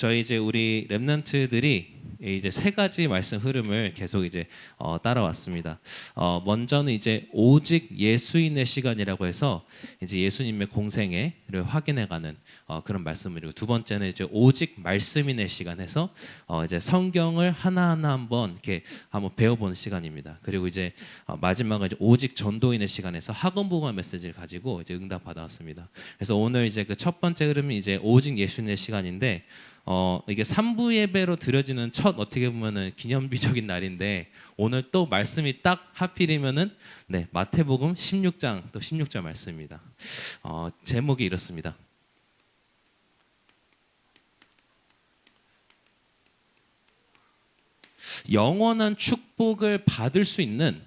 저희 이제 우리 렘넌트들이 이제 세 가지 말씀 흐름을 계속 이제 따라왔습니다. 먼저는 이제 오직 예수인의 시간이라고 해서 이제 예수님의 공생애를 확인해가는 그런 말씀이고, 두 번째는 이제 오직 말씀인의 시간에서 이제 성경을 하나하나 한번 이렇게 한번 배워보는 시간입니다. 그리고 이제 마지막은 이제 오직 전도인의 시간에서 학원복음 메시지를 가지고 이제 응답 받아왔습니다. 그래서 오늘 이제 그 첫 번째 흐름이 이제 오직 예수인의 시간인데. 이게 3부 예배로 드려지는 첫 어떻게 보면은 기념비적인 날인데, 오늘 또 말씀이 딱 하필이면은 마태복음 16장 또 16절 말씀입니다. 제목이 이렇습니다. 영원한 축복을 받을 수 있는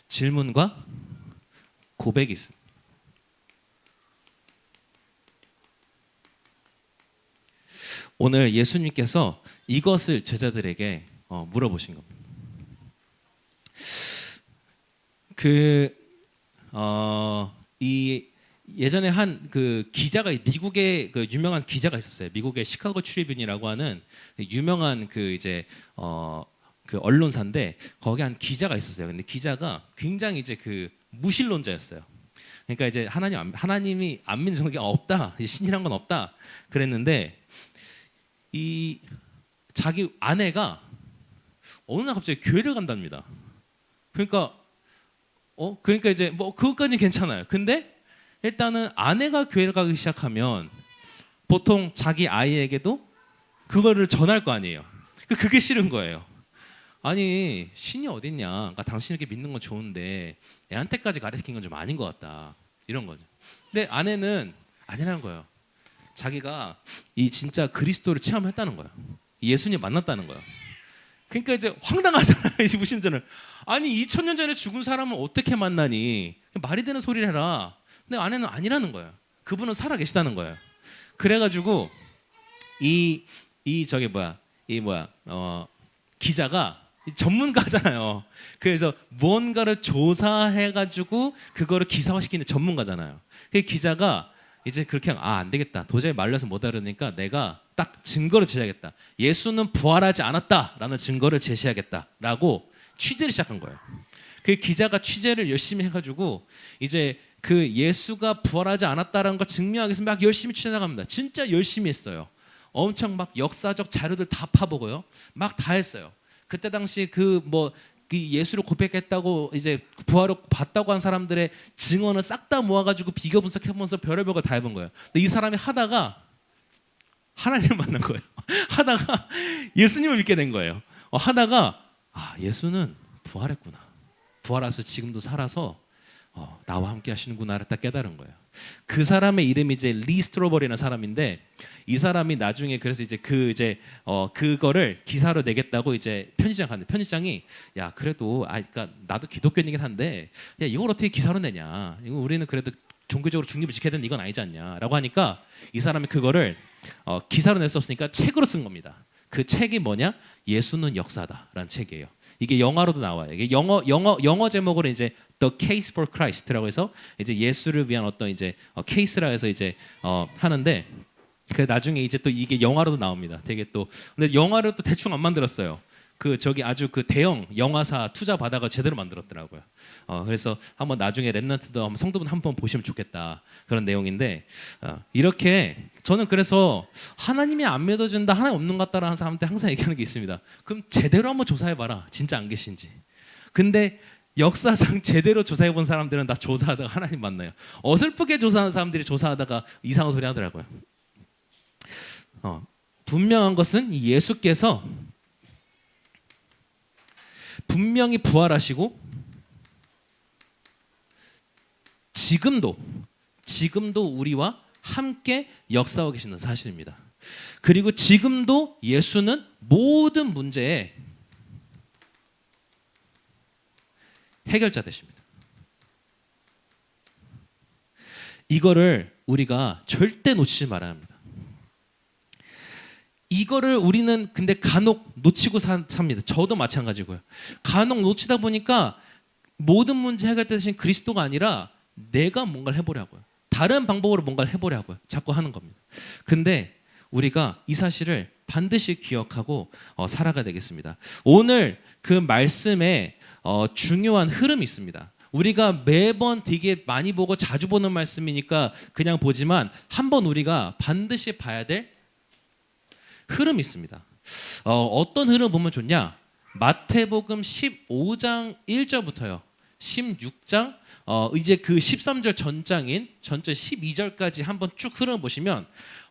질문과 고백이 있습니다. 오늘 예수님께서 이것을 제자들에게 물어보신 겁니다. 이 예전에 한 그 기자가, 미국의 그 유명한 기자가 있었어요. 미국의 시카고 트리뷴이라고 하는 유명한 그 이제 그 언론사인데, 거기 한 기자가 있었어요. 근데 기자가 굉장히 이제 그 무신론자였어요. 그러니까 이제 하나님이 안 믿는 종교가 없다, 신이란 건 없다 그랬는데, 이 자기 아내가 어느 날 갑자기 교회를 간답니다. 그러니까 이제 뭐 그것까지는 괜찮아요. 근데 일단은 아내가 교회를 가기 시작하면 보통 자기 아이에게도 그거를 전할 거 아니에요. 그게 싫은 거예요. 아니, 신이 어딨냐? 그러니까 당신 이렇게 믿는 건 좋은데 애한테까지 가르치는 건 좀 아닌 것 같다, 이런 거죠. 근데 아내는 아니라는 거예요. 자기가 이 진짜 그리스도를 체험했다는 거예요. 예수님 만났다는 거예요. 그러니까 이제 황당하잖아요. 이 무신론자는. 아니, 2000년 전에 죽은 사람을 어떻게 만나니? 말이 되는 소리를 해라. 근데 아내는 아니라는 거예요. 그분은 살아 계시다는 거예요. 그래가지고 기자가 전문가잖아요. 그래서 무언가를 조사해가지고 그거를 기사화시키는 전문가잖아요. 그 기자가 이제 그렇게 안 되겠다, 도저히 말려서 못 알아듣으니까 내가 딱 증거를 제시하겠다, 예수는 부활하지 않았다라는 증거를 제시하겠다라고 취재를 시작한 거예요. 그 기자가 취재를 열심히 해가지고 이제 그 예수가 부활하지 않았다라는 걸 증명하기 위해서 막 열심히 취재 나갑니다. 진짜 열심히 했어요. 엄청 막 역사적 자료들 다 파보고요, 막 다 했어요. 그때 당시 예수를 고백했다고 이제 부활을 봤다고 한 사람들의 증언을 싹 다 모아가지고 비교 분석해보면서 별의별 거 다 해본 거예요. 근데 이 사람이 하다가 하나님을 만난 거예요. 하다가 예수님을 믿게 된 거예요. 하다가 예수는 부활했구나, 부활해서 지금도 살아서 나와 함께 하시는구나를 딱 깨달은 거예요. 그 사람의 이름이 이제 리 스트로버리라는 사람인데, 이 사람이 나중에 그래서 이제 그거를 기사로 내겠다고 이제 편집장 갔는데, 편집장이 야, 그래도 그러니까 나도 기독교인이긴 한데 야, 이걸 어떻게 기사로 내냐, 이거 우리는 그래도 종교적으로 중립을 지켜야 되는 이건 아니지 않냐라고 하니까, 이 사람이 그거를 기사로 낼 수 없으니까 책으로 쓴 겁니다. 그 책이 뭐냐? 예수는 역사다라는 책이에요. 이게 영화로도 나와요. 이게 영어 제목으로 이제 The Case for Christ라고 해서 이제 예수를 위한 어떤 이제 케이스라 해서 이제 하는데, 그 나중에 이제 또 이게 영화로도 나옵니다. 되게 또 근데 영화를 또 대충 안 만들었어요. 아주 그 대형 영화사 투자 받아가 제대로 만들었더라고요. 그래서 한번 나중에 렘넌트도 한번 성도분 한번 보시면 좋겠다, 그런 내용인데, 이렇게 저는 그래서 하나님이 안 믿어준다, 하나님 없는 것 같다라는 사람한테 항상 얘기하는 게 있습니다. 그럼 제대로 한번 조사해봐라, 진짜 안 계신지. 근데 역사상 제대로 조사해본 사람들은 다 조사하다가 하나님 만나요. 어설프게 조사하는 사람들이 조사하다가 이상한 소리 하더라고요. 분명한 것은 예수께서 분명히 부활하시고 지금도 우리와 함께 역사하고 계시는 사실입니다. 그리고 지금도 예수는 모든 문제의 해결자 되십니다. 이거를 우리가 절대 놓치지 말아야 합니다. 이거를 우리는 근데 간혹 놓치고 삽니다. 저도 마찬가지고요. 간혹 놓치다 보니까 모든 문제 해결되신 그리스도가 아니라 내가 뭔가를 해보려고요. 다른 방법으로 뭔가를 해보려고요. 자꾸 하는 겁니다. 근데 우리가 이 사실을 반드시 기억하고 살아가야 되겠습니다. 오늘 그 말씀에 중요한 흐름이 있습니다. 우리가 매번 되게 많이 보고 자주 보는 말씀이니까 그냥 보지만 한번 우리가 반드시 봐야 될 흐름이 있습니다. 어떤 흐름 보면 좋냐? 마태복음 15장 1절부터요. 16장 이제 그 13절 전장인 전체 12절까지 한번 쭉 흐름 보시면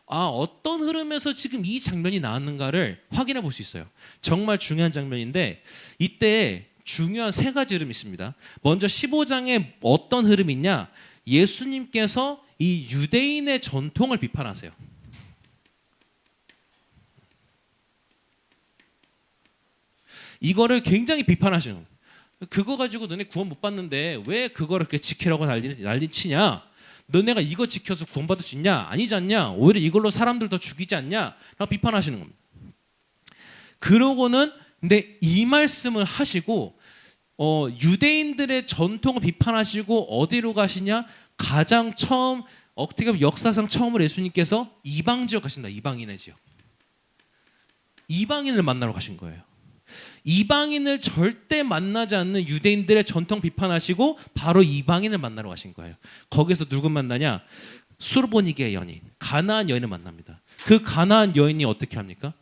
어떤 흐름에서 지금 이 장면이 나왔는가를 확인해 볼 수 있어요. 정말 중요한 장면인데 이때 중요한 세 가지 흐름이 있습니다. 먼저 15장에 어떤 흐름이 있냐? 예수님께서 이 유대인의 전통을 비판하세요. 이거를 굉장히 비판하시는 거예요. 그거 가지고 너네 구원 못 받는데 왜 그거를 그렇게 지키라고 난리치냐? 너네가 이거 지켜서 구원받을 수 있냐? 아니지 않냐? 오히려 이걸로 사람들 더 죽이지 않냐? 라고 비판하시는 겁니다. 그러고는 근데 이 말씀을 하시고 유대인들의 전통을 비판하시고 어디로 가시냐? 가장 처음 어떻게 보면 역사상 처음으로 예수님께서 이방 지역 가신다. 이방인의 지역. 이방인을 만나러 가신 거예요. 이방인을 절대 만나지 않는 유대인들의 전통 비판하시고 바로 이방인을 만나러 가신 거예요. 거기서 누구 만나냐? 수르보니게의 여인, 가나안 여인을 만납니다. 그 가나안 여인이 어떻게 합니까?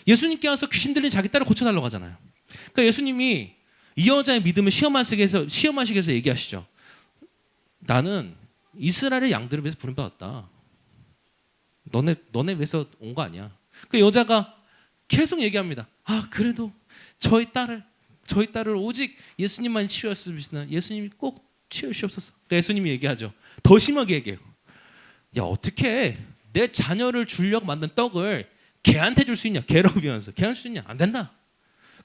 예수님께 와서 귀신 들린 자기 딸을 고쳐달라고 하잖아요. 그러니까 예수님이 이 여자의 믿음을 시험하시기 위해서 얘기하시죠. 나는 이스라엘의 양들을 위해서 부름받았다. 너네 위해서 온 거 아니야. 그 여자가 계속 얘기합니다. 그래도 저희 딸을 오직 예수님만 치유했으면 예수님이 꼭 치유시옵소서. 예수님이 얘기하죠. 더 심하게 얘기해요. 야, 어떻게 내 자녀를 주려고 만든 떡을 걔한테 줄 수 있냐? 걔라고 비하면서 걔한테 줄 수 있냐? 안 된다.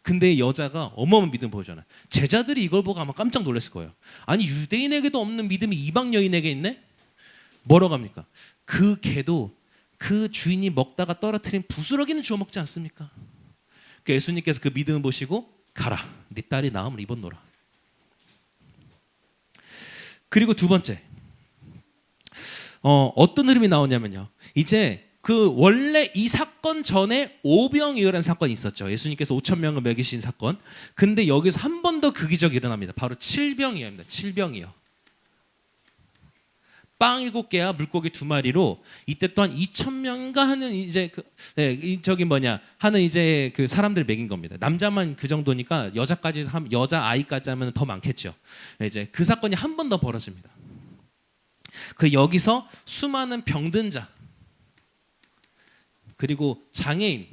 근데 여자가 어마어마한 믿음 보여주잖아요. 제자들이 이걸 보고 아마 깜짝 놀랐을 거예요. 아니 유대인에게도 없는 믿음이 이방 여인에게 있네? 뭐라고 합니까? 그 개도 그 주인이 먹다가 떨어뜨린 부스러기는 주워 먹지 않습니까? 그 예수님께서 그 믿음을 보시고 가라, 네 딸이 나음을 입었노라. 그리고 두 번째 어떤 흐름이 나오냐면요. 이제 그 원래 이 사건 전에 오병이어라는 사건이 있었죠. 예수님께서 5천 명을 먹이신 사건. 근데 여기서 한 번 더 그 기적이 일어납니다. 바로 칠병이어입니다. 칠병이어. 빵 7개와 물고기 2마리로 이때 또한 2,000명인가 하는 이제 하는 이제 그 사람들 먹인 겁니다. 남자만 그 정도니까 여자 아이까지 하면 더 많겠죠. 이제 그 사건이 한 번 더 벌어집니다. 그 여기서 수많은 병든 자 그리고 장애인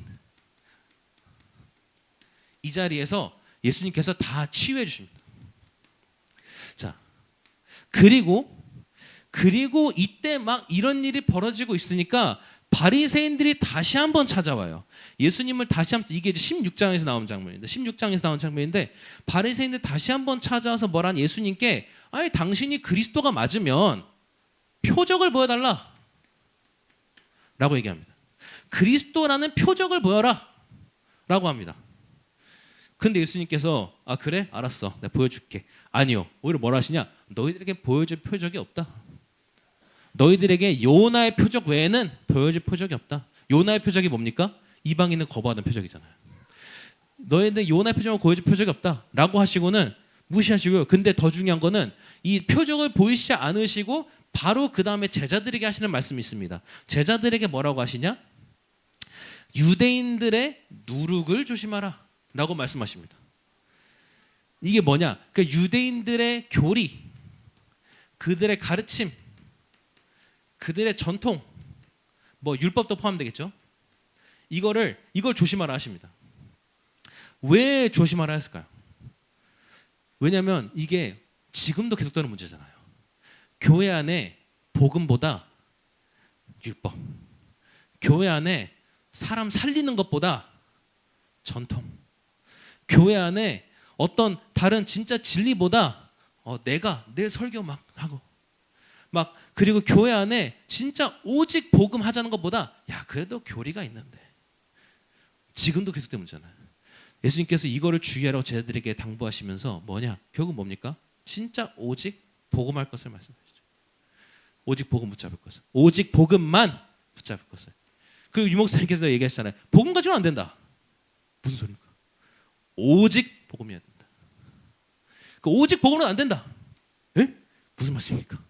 이 자리에서 예수님께서 다 치유해 주십니다. 자, 그리고 이때 막 이런 일이 벌어지고 있으니까 바리새인들이 다시 한번 찾아와요. 예수님을 다시 한번, 이게 이제 16장에서 나온 장면인데 16장에서 나온 장면인데 바리새인들 다시 한번 찾아와서 뭐란 예수님께 아니 당신이 그리스도가 맞으면 표적을 보여달라 라고 얘기합니다. 그리스도라는 표적을 보여라 라고 합니다. 근데 예수님께서 그래? 알았어. 내가 보여줄게. 아니요. 오히려 뭐라 하시냐? 너희들에게 보여줄 표적이 없다. 너희들에게 요나의 표적 외에는 보여줄 표적이 없다. 요나의 표적이 뭡니까? 이방인을 거부하는 표적이잖아요. 너희들 요나의 표적을 보여줄 표적이 없다 라고 하시고는 무시하시고요. 근데 더 중요한 거는 이 표적을 보이시지 않으시고 바로 그 다음에 제자들에게 하시는 말씀이 있습니다. 제자들에게 뭐라고 하시냐? 유대인들의 누룩을 조심하라 라고 말씀하십니다. 이게 뭐냐? 그 유대인들의 교리, 그들의 가르침, 그들의 전통, 뭐 율법도 포함되겠죠. 이걸 조심하라 하십니다. 왜 조심하라 했을까요? 왜냐하면 이게 지금도 계속되는 문제잖아요. 교회 안에 복음보다 율법, 교회 안에 사람 살리는 것보다 전통, 교회 안에 어떤 다른 진짜 진리보다 내가 내 설교 막 하고 막 그리고 교회 안에 진짜 오직 복음 하자는 것보다 야 그래도 교리가 있는데 지금도 계속되는 문제잖아요. 예수님께서 이거를 주의하라고 제자들에게 당부하시면서 뭐냐? 결국 뭡니까? 진짜 오직 복음할 것을 말씀하시죠. 오직 복음 붙잡을 것을. 오직 복음만 붙잡을 것을. 그리고 유목사님께서 얘기하시잖아요. 복음 가지고는 안 된다. 무슨 소리입니까? 오직 복음이어야 된다. 그 오직 복음은 안 된다. 에? 무슨 말씀입니까?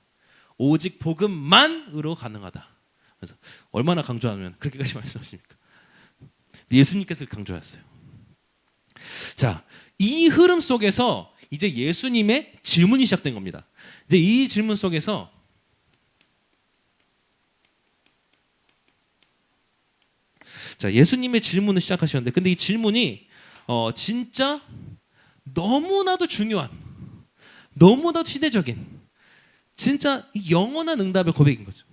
오직 복음만으로 가능하다. 그래서 얼마나 강조하면 그렇게까지 말씀하십니까? 예수님께서 강조했어요. 자, 이 흐름 속에서 이제 예수님의 질문이 시작된 겁니다. 이제 이 질문 속에서 자, 예수님의 질문을 시작하셨는데, 근데 이 질문이 진짜 너무나도 중요한, 너무나도 시대적인, 진짜 영원한 응답의 고백인 거죠.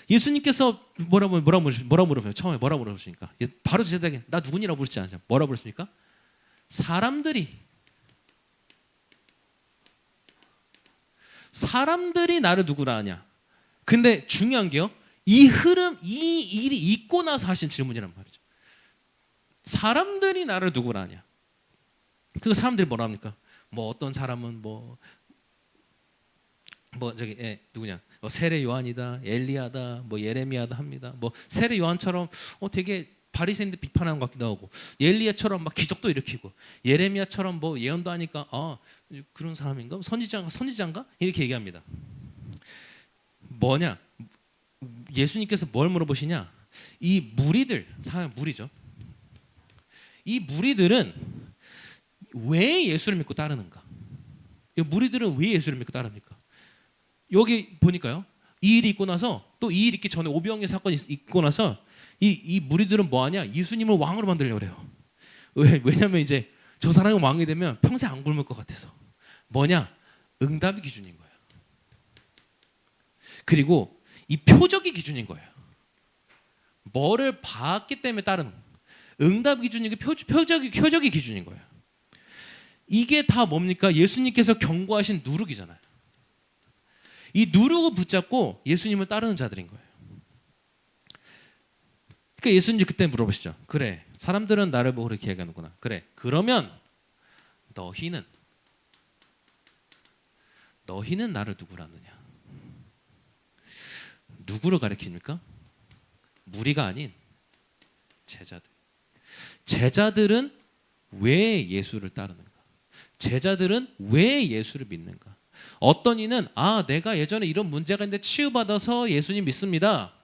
예수님께서 뭐라고 물어보세요? 처음에 뭐라고 물어보십니까? 바로 제자들에게 나 누구니라고 물지 않죠. 뭐라고 물었습니까? 사람들이 나를 누구라 하냐. 근데 중요한 게요, 이 흐름, 이 일이 있고 나서 하신 질문이란 말이죠. 사람들이 나를 누구라 하냐. 그 사람들이 뭐라 합니까? 뭐 어떤 사람은 누구냐? 세례 요한이다, 엘리야다, 예레미야다 합니다. 세례 요한처럼 되게 바리새인들 비판하는 것 같기도 하고, 엘리야처럼 막 기적도 일으키고, 예레미야처럼 예언도 하니까 그런 사람인가? 선지자인가? 이렇게 얘기합니다. 뭐냐? 예수님께서 뭘 물어보시냐? 이 무리들, 무리죠. 이 무리들은 왜 예수를 믿고 따르는가? 이 무리들은 왜 예수를 믿고 따릅니까? 여기 보니까요, 이 일이 있고 나서, 또 이 일 있기 전에 오병이어 사건이 있고 나서 이 무리들은 뭐하냐? 예수님을 왕으로 만들려고 그래요. 왜냐면 이제 저 사람이 왕이 되면 평생 안 굶을 것 같아서. 뭐냐? 응답이 기준인 거예요. 그리고 이 표적이 기준인 거예요. 뭐를 봤기 때문에 따르는 거예요. 응답 기준이 표적이 기준인 거예요. 이게 다 뭡니까? 예수님께서 경고하신 누룩이잖아요. 이 누룩을 붙잡고 예수님을 따르는 자들인 거예요. 그러니까 예수님이 그때 물어보시죠. 그래, 사람들은 나를 보고 그렇게 얘기하는구나. 그래, 그러면 너희는 나를 누구라 하느냐? 누구를 가리킵니까? 무리가 아닌 제자들. 제자들은 왜 예수를 따르는가? 제자들은 왜 예수를 믿는가? 어떤 이는 내가 예전에 이런 문제가 있는데 치유받아서 예수님 믿습니다.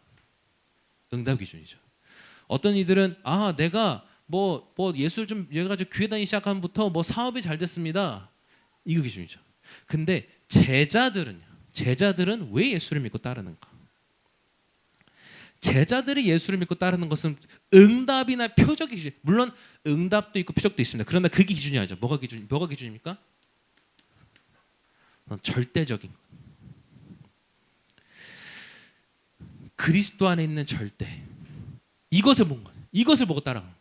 응답 기준이죠. 어떤 이들은 내가 예수를 좀 여기가지고 교회 다니기 시작하면부터 사업이 잘 됐습니다. 이거 기준이죠. 근데 제자들은 왜 예수를 믿고 따르는가? 제자들이 예수를 믿고 따르는 것은 응답이나 표적이 기준. 물론 응답도 있고 표적도 있습니다. 그러나 그게 기준이 아니죠. 뭐가 기준입니까? 절대적인 것. 그리스도 안에 있는 절대. 이것을 보고 따라가는 거예요.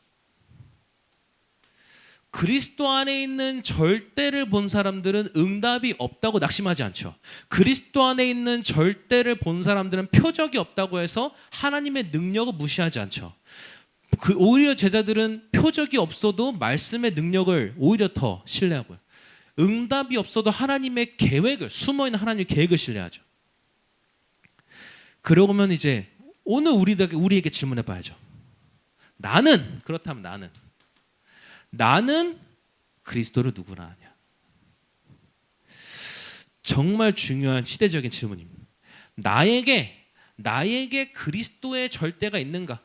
그리스도 안에 있는 절대를 본 사람들은 응답이 없다고 낙심하지 않죠. 그리스도 안에 있는 절대를 본 사람들은 표적이 없다고 해서 하나님의 능력을 무시하지 않죠. 오히려 제자들은 표적이 없어도 말씀의 능력을 오히려 더 신뢰하고요. 응답이 없어도 하나님의 계획을, 숨어있는 하나님의 계획을 신뢰하죠. 그러면 이제 오늘 우리에게 질문해 봐야죠. 그렇다면 나는 그리스도를 누구라 하냐? 정말 중요한 시대적인 질문입니다. 나에게 그리스도의 절대가 있는가?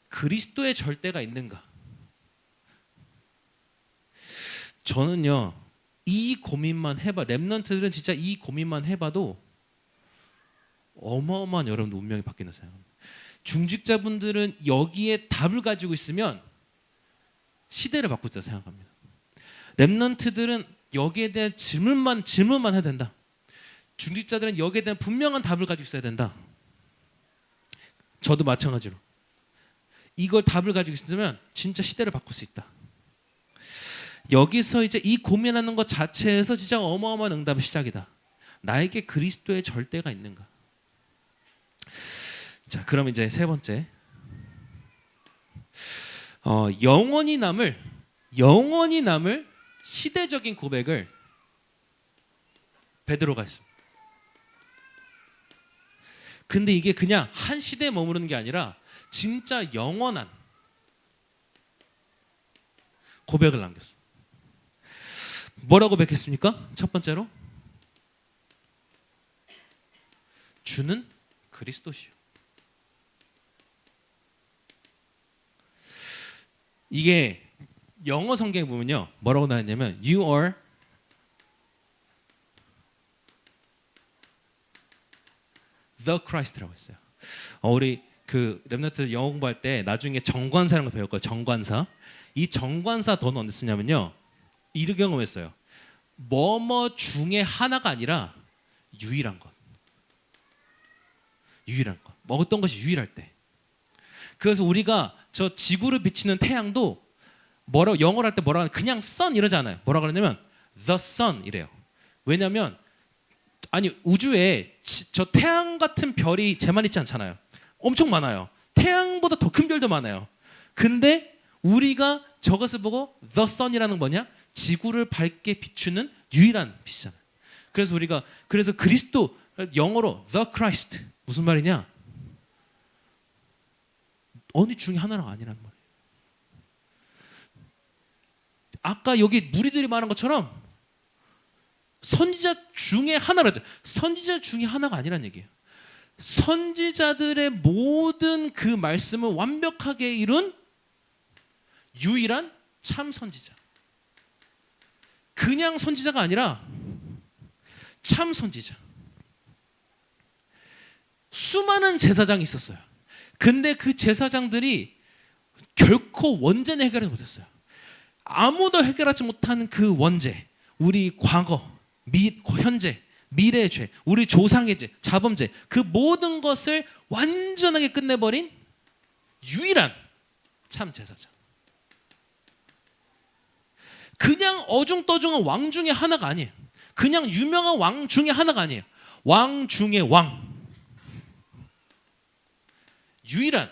그리스도의 절대가 있는가? 저는요, 이 고민만 렘넌트들은 진짜 이 고민만 해봐도 어마어마한 여러분 운명이 바뀐다 생각합니다. 중직자분들은 여기에 답을 가지고 있으면 시대를 바꿀 수 있다고 생각합니다. 렘넌트들은 여기에 대한 질문만 해야 된다. 중직자들은 여기에 대한 분명한 답을 가지고 있어야 된다. 저도 마찬가지로 이걸 답을 가지고 있으면 진짜 시대를 바꿀 수 있다. 여기서 이제 이 고민하는 것 자체에서 진짜 어마어마한 응답의 시작이다. 나에게 그리스도의 절대가 있는가? 자, 그럼 이제 세 번째, 영원히 남을 영원히 남을 시대적인 고백을 베드로가 했습니다. 근데 이게 그냥 한 시대에 머무르는 게 아니라 진짜 영원한 고백을 남겼어요. 뭐라고 고백했습니까? 첫 번째로 주는 그리스도시요. 이게 영어 성경에 보면요 뭐라고 나왔냐면 You are the Christ라고 했어요. 우리 그 렘넌트 영어 공부할 때 나중에 정관사라는 거 배울 거예요. 정관사. 이 정관사 돈은 언제 쓰냐면요 이런 경험을 했어요. 뭐뭐 중에 하나가 아니라 유일한 것. 유일한 것. 뭐 어떤 것이 유일할 때. 그래서 우리가 저 지구를 비치는 태양도 뭐라고 영어로 할 때 뭐라고 하면 그냥 sun 이러잖아요. 뭐라고 그러냐면 the sun 이래요. 왜냐하면 아니 우주에 저 태양 같은 별이 쟤만 있지 않잖아요. 엄청 많아요. 태양보다 더 큰 별도 많아요. 근데 우리가 저것을 보고 the sun이라는 뭐냐? 지구를 밝게 비추는 유일한 빛이잖아요. 그래서 우리가 그래서 그리스도 영어로 the Christ 무슨 말이냐? 어느 중에 하나가 아니란 말이에요. 아까 여기 무리들이 말한 것처럼 선지자 중에 하나라죠. 선지자 중에 하나가 아니란 얘기예요. 선지자들의 모든 그 말씀을 완벽하게 이룬 유일한 참 선지자. 그냥 선지자가 아니라 참 선지자. 수많은 제사장이 있었어요. 근데 그 제사장들이 결코 원죄는 해결하지 못했어요. 아무도 해결하지 못하는 그 원죄, 우리 과거, 현재, 미래의 죄, 우리 조상의 죄, 자범죄, 그 모든 것을 완전하게 끝내버린 유일한 참 제사장. 그냥 어중떠중한 왕 중에 하나가 아니에요. 그냥 유명한 왕 중에 하나가 아니에요. 왕 중에 왕. 유일한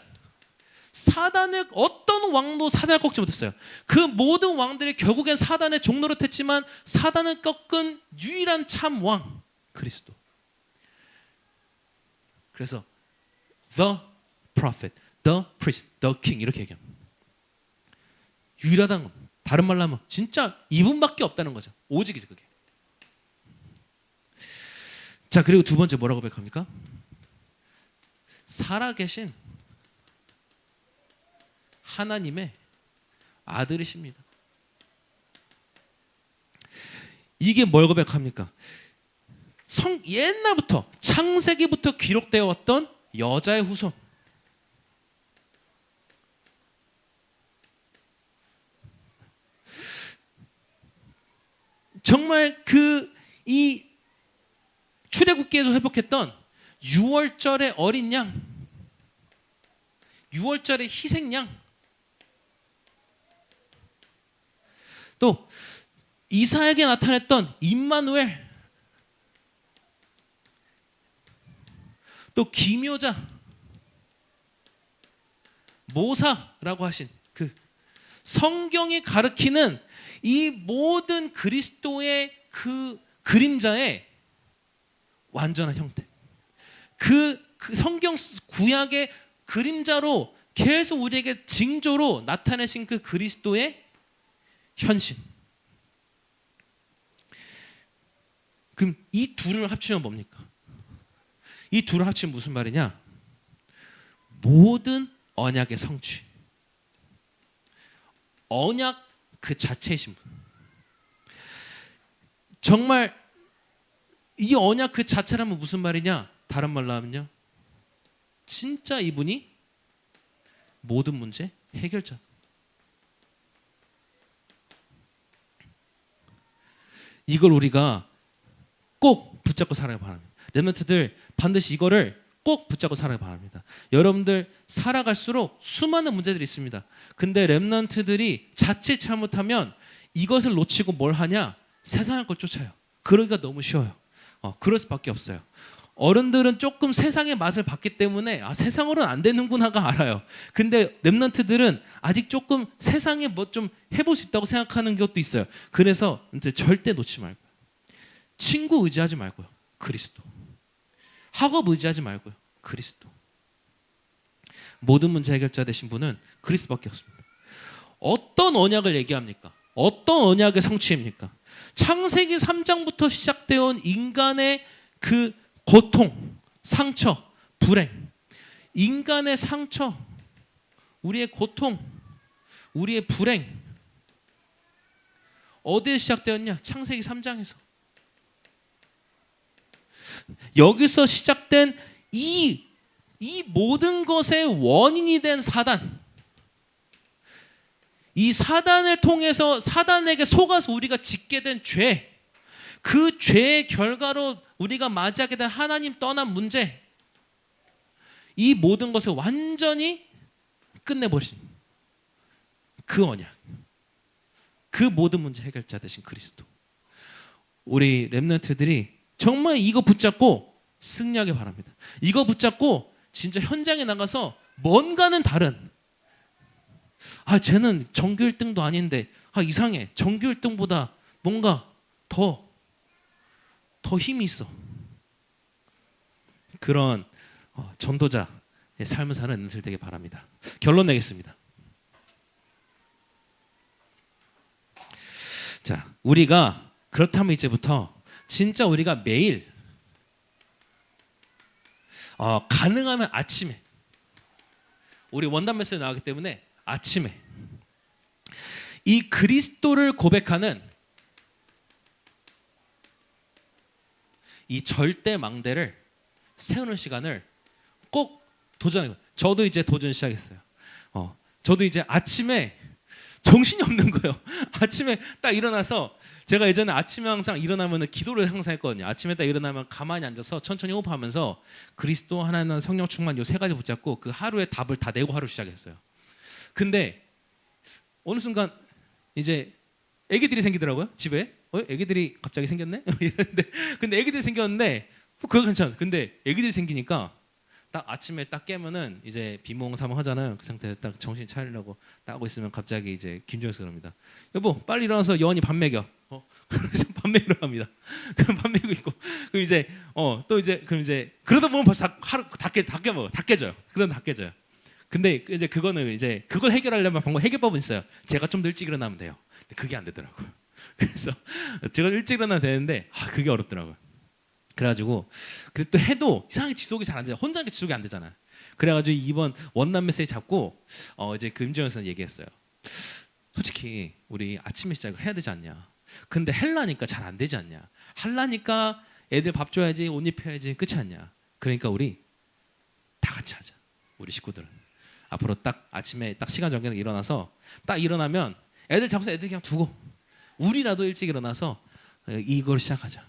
사단을 어떤 왕도 사단을 꺾지 못했어요. 그 모든 왕들이 결국엔 사단의 종노릇 했지만 사단을 꺾은 유일한 참 왕 그리스도. 그래서 the prophet, the priest, the king 이렇게 얘기합니다. 유일하다는 건 다른 말로 하면 진짜 이분밖에 없다는 거죠. 오직이죠 그게. 자 그리고 두 번째 뭐라고 고백합니까? 살아계신 하나님의 아들이십니다. 이게 뭘 고백합니까? 옛날부터 창세기부터 기록되어 왔던 여자의 후손. 정말 이 출애굽기에서 회복했던 6월절의 어린 양, 6월절의 희생양, 또 이사야에게 나타냈던 임마누엘, 또 기묘자, 모사라고 하신 그 성경이 가르치는 이 모든 그리스도의 그 그림자의 완전한 형태, 그 성경 구약의 그림자로 계속 우리에게 징조로 나타내신 그 그리스도의 현신. 그럼 이 둘을 합치면 뭡니까? 이 둘을 합치면 무슨 말이냐? 모든 언약의 성취. 언약 그 자체이신 분. 정말 이 언약 그 자체라면 무슨 말이냐? 다른 말로 하면요. 진짜 이분이 모든 문제 해결자. 이걸 우리가 꼭 붙잡고 살아야 바랍니다. 렘넌트들 반드시 이거를 꼭 붙잡고 살아야 바랍니다. 여러분들 살아갈수록 수많은 문제들이 있습니다. 근데 렘넌트들이 자칫 잘못하면 이것을 놓치고 뭘 하냐? 세상의 걸 쫓아요. 그러기가 너무 쉬워요. 그럴 수밖에 없어요. 어른들은 조금 세상의 맛을 봤기 때문에 세상으로는 안 되는구나가 알아요. 근데 렘넌트들은 아직 조금 세상에 뭐 좀 해볼 수 있다고 생각하는 것도 있어요. 그래서 이제 절대 놓지 말고요. 친구 의지하지 말고요. 그리스도. 학업 의지하지 말고요. 그리스도. 모든 문제 해결자 되신 분은 그리스도밖에 없습니다. 어떤 언약을 얘기합니까? 어떤 언약의 성취입니까? 창세기 3장부터 시작되어 온 인간의 그 고통, 상처, 불행, 인간의 상처, 우리의 고통, 우리의 불행 어디에 시작되었냐? 창세기 3장에서. 여기서 시작된 이 모든 것의 원인이 된 사단, 이 사단을 통해서 사단에게 속아서 우리가 짓게 된 죄, 그 죄의 결과로 우리가 맞이하게 된 하나님 떠난 문제, 이 모든 것을 완전히 끝내버리신 그 언약, 그 모든 문제 해결자 되신 그리스도. 우리 렘넌트들이 정말 이거 붙잡고 승리하기 바랍니다. 이거 붙잡고 진짜 현장에 나가서 뭔가는 다른, 쟤는 전교 1등도 아닌데 이상해, 전교 1등보다 뭔가 더 힘이 있어. 그런 전도자의 삶을 사는 렘넌트들 되길 바랍니다. 결론 내겠습니다. 자, 우리가 그렇다면 이제부터 진짜 우리가 매일 가능하면 아침에, 우리 원단 메시지 나왔기 때문에 아침에 이 그리스도를 고백하는 이 절대 망대를 세우는 시간을 꼭 도전해요. 저도 이제 도전 시작했어요. 저도 이제 아침에 정신이 없는 거예요. 아침에 딱 일어나서, 제가 예전에 아침에 항상 일어나면 기도를 항상 했거든요. 아침에 딱 일어나면 가만히 앉아서 천천히 호흡하면서 그리스도, 하나님, 성령 충만 요 세 가지 붙잡고 그 하루의 답을 다 내고 하루 시작했어요. 근데 어느 순간 이제 애기들이 생기더라고요. 집에. 애기들이 갑자기 생겼네? 근데 애기들이 생겼는데 그거 괜찮아요. 근데 애기들이 생기니까 딱 아침에 딱 깨면은 이제 비몽사몽 하잖아요. 그 상태에서 딱 정신 차리려고 딱 하고 있으면 갑자기 이제 김종혁 그럽니다. 여보, 빨리 일어나서 여원이 밥 먹여. 밥 먹이러 갑니다. 그럼 밥 먹이고 있고, 그럼 이제 또 이제 그럼 이제 그러다 보면 벌써 하루 다 깨져요. 그러다 다 깨져요. 근데 이제 그거는 이제 그걸 해결하려면 해결법은 있어요. 제가 좀 더 일찍 일어나면 돼요. 근데 그게 안 되더라고요. 그래서 제가 일찍 일어나면 되는데 그게 어렵더라고요. 그래가지고 근데 또 해도 이상하게 지속이 잘 안 돼요. 혼자 하니까 지속이 안 되잖아요. 그래가지고 이번 원난 메시지 잡고 이제 그 임정현 선생님 얘기했어요. 솔직히 우리 아침에 시작을 해야 되지 않냐. 근데 헬라니까 잘 안 되지 않냐. 할라니까 애들 밥 줘야지, 옷 입혀야지, 끝이 않냐. 그러니까 우리 다 같이 하자. 우리 식구들은 앞으로 딱 아침에 딱 시간 정해서 일어나서 딱 일어나면 애들 잡아서 애들 그냥 두고 우리라도 일찍 일어나서 이걸 시작하자.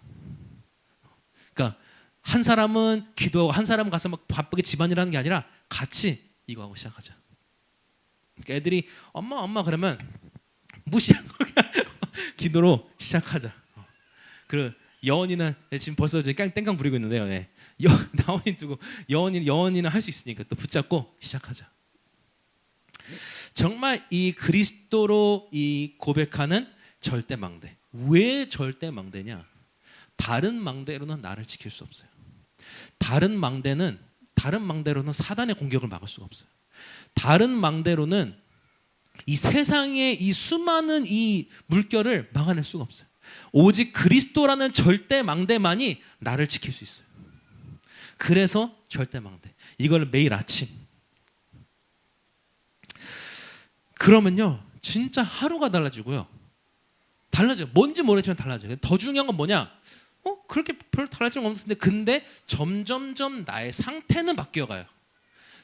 그러니까 한 사람은 기도하고 한 사람은 가서 막 바쁘게 집안일하는 게 아니라 같이 이거 하고 시작하자. 그러니까 애들이 엄마 그러면 무시하고 기도로 시작하자. 그 여원이는 지금 벌써 이제 땡깡 부리고 있는데요. 네. 나원이 두고 여원이는 할 수 있으니까 또 붙잡고 시작하자. 정말 이 그리스도로 이 고백하는 절대 망대. 왜 절대 망대냐? 다른 망대로는 나를 지킬 수 없어요. 다른 망대로는 사단의 공격을 막을 수가 없어요. 다른 망대로는 이 세상의 이 수많은 이 물결을 막아낼 수가 없어요. 오직 그리스도라는 절대 망대만이 나를 지킬 수 있어요. 그래서 절대 망대. 이걸 매일 아침. 그러면요, 진짜 하루가 달라지고요. 달라져요. 뭔지 모르겠지만 달라져요. 더 중요한 건 뭐냐? 그렇게 별로 달라진 건 없는데, 근데 점점점 나의 상태는 바뀌어가요.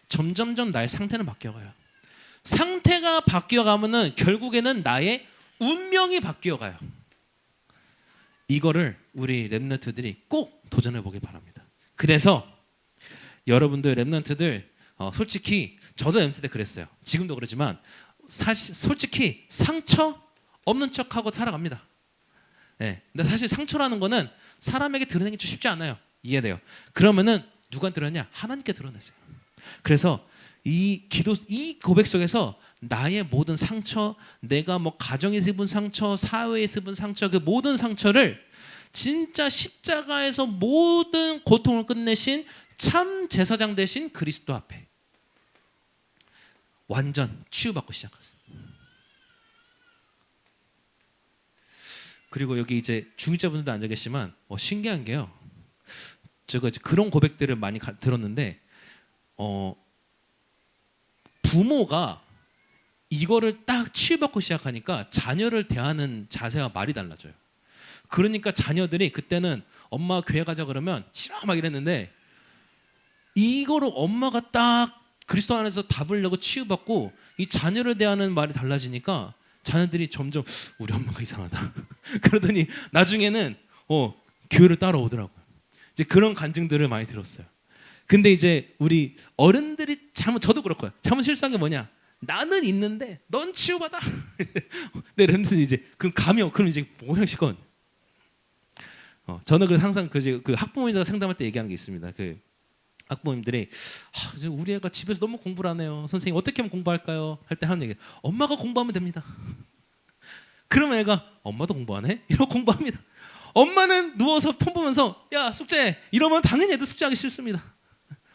점점점 나의 상태는 바뀌어가요. 상태가 바뀌어가면은 결국에는 나의 운명이 바뀌어가요. 이거를 우리 렘넌트들이 꼭 도전해 보길 바랍니다. 그래서 여러분들 렘넌트들 솔직히 저도 렘넌트 때 그랬어요. 지금도 그러지만 사실 솔직히 상처 없는 척하고 살아갑니다. 네. 근데 사실 상처라는 거는 사람에게 드러내기 좀 쉽지 않아요. 이해돼요? 그러면은 누구한테 드러내냐? 하나님께 드러내세요. 그래서 이 고백 속에서 나의 모든 상처, 내가 뭐 가정에서 입은 상처, 사회에서 입은 상처, 그 모든 상처를 진짜 십자가에서 모든 고통을 끝내신 참 제사장 되신 그리스도 앞에 완전 치유받고 시작하세요. 그리고 여기 이제 중직자분들도 앉아 계시지만 신기한 게요. 제가 이제 그런 고백들을 많이 들었는데 부모가 이거를 딱 치유받고 시작하니까 자녀를 대하는 자세와 말이 달라져요. 그러니까 자녀들이 그때는 엄마 교회 가자 그러면 싫어 막 이랬는데 이거를 엄마가 딱 그리스도 안에서 답을 내고 치유받고 이 자녀를 대하는 말이 달라지니까 자녀들이 점점 우리 엄마가 이상하다 그러더니 나중에는 교회를 따라오더라고요. 이제 그런 간증들을 많이 들었어요. 근데 이제 우리 어른들이 저도 그렇고요. 잘못 실수한 게 뭐냐? 나는 있는데 넌 치유받아. 네, 런든 이제 그럼 가면 그럼 이제 뭐하시건. 저는 그래서 항상 그 학부모님들 상담할 때 얘기하는 게 있습니다. 그 학부모님들이 우리 애가 집에서 너무 공부를 안 해요. 선생님 어떻게 하면 공부할까요? 할 때 하는 얘기 엄마가 공부하면 됩니다. 그러면 애가 엄마도 공부 안 해? 이러고 공부합니다. 엄마는 누워서 폰 보면서 야 숙제 이러면 당연히 애도 숙제하기 싫습니다.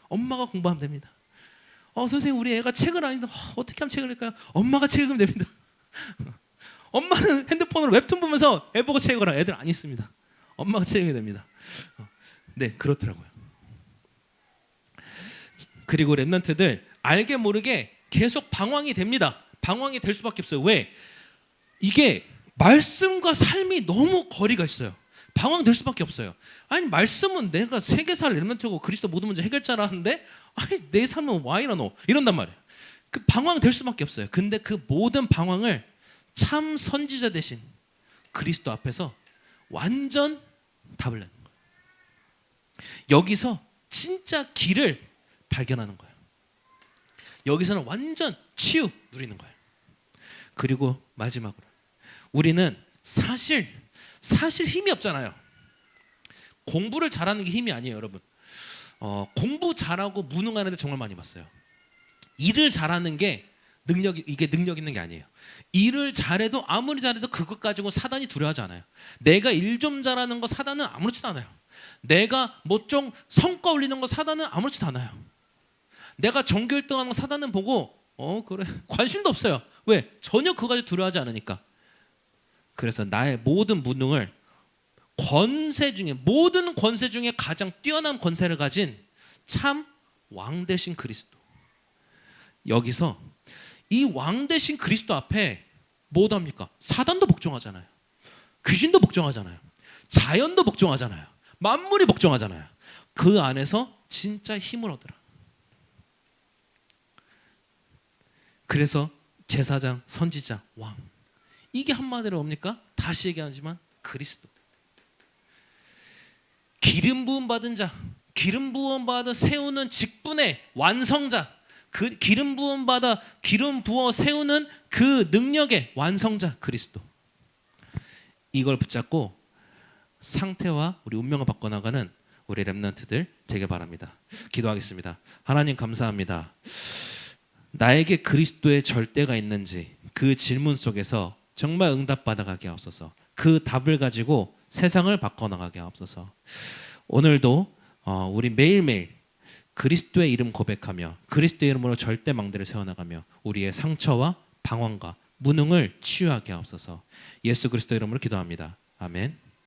엄마가 공부하면 됩니다. 선생님 우리 애가 책을 안 읽는데 어떻게 하면 책을 읽을까요? 엄마가 책 읽으면 됩니다. 엄마는 핸드폰으로 웹툰 보면서 애 보고 책 읽어라. 애들 안 읽습니다. 엄마가 책 읽어야 됩니다. 네 그렇더라고요. 그리고 랩런트들 알게 모르게 계속 방황이 됩니다. 방황이 될 수밖에 없어요. 왜? 이게 말씀과 삶이 너무 거리가 있어요. 방황될 수밖에 없어요. 아니 말씀은 내가 세계사를 랩런트고 그리스도 모든 문제 해결자라는데 아니 내 삶은 와 이러노 이런단 말이에요. 그 방황될 수밖에 없어요. 근데 그 모든 방황을 참 선지자 대신 그리스도 앞에서 완전 답을 내는 거예요. 여기서 진짜 길을 발견하는 거예요. 여기서는 완전 치유 누리는 거예요. 그리고 마지막으로 우리는 사실 힘이 없잖아요. 공부를 잘하는 게 힘이 아니에요, 여러분. 공부 잘하고 무능한 애들 정말 많이 봤어요. 일을 잘하는 게 이게 능력 있는 게 아니에요. 일을 잘해도 아무리 잘해도 그것 가지고 사단이 두려워하지 않아요. 내가 일 좀 잘하는 거 사단은 아무렇지도 않아요. 내가 뭐 좀 성과 올리는 거 사단은 아무렇지도 않아요. 내가 전교 1등하는 거 사단은 보고 그래 관심도 없어요. 왜? 전혀 그거 가지고 두려워하지 않으니까. 그래서 나의 모든 무능을 모든 권세 중에 가장 뛰어난 권세를 가진 참 왕 대신 그리스도. 여기서 이 왕 대신 그리스도 앞에 뭐 합니까? 사단도 복종하잖아요. 귀신도 복종하잖아요. 자연도 복종하잖아요. 만물이 복종하잖아요. 그 안에서 진짜 힘을 얻으라. 그래서 제사장, 선지자, 왕. 이게 한마디로 뭡니까? 다시 얘기하지만 그리스도. 기름 부음 받은 자, 기름 부음 받아 세우는 직분의 완성자, 그 기름 부어 세우는 그 능력의 완성자 그리스도. 이걸 붙잡고 상태와 우리 운명을 바꿔나가는 우리 랩런트들 되길 바랍니다. 기도하겠습니다. 하나님 감사합니다. 나에게 그리스도의 절대가 있는지 그 질문 속에서 정말 응답받아가게 하옵소서. 그 답을 가지고 세상을 바꿔나가게 하옵소서. 오늘도 우리 매일매일 그리스도의 이름 고백하며 그리스도의 이름으로 절대 망대를 세워나가며 우리의 상처와 방황과 무능을 치유하게 하옵소서. 예수 그리스도의 이름으로 기도합니다. 아멘.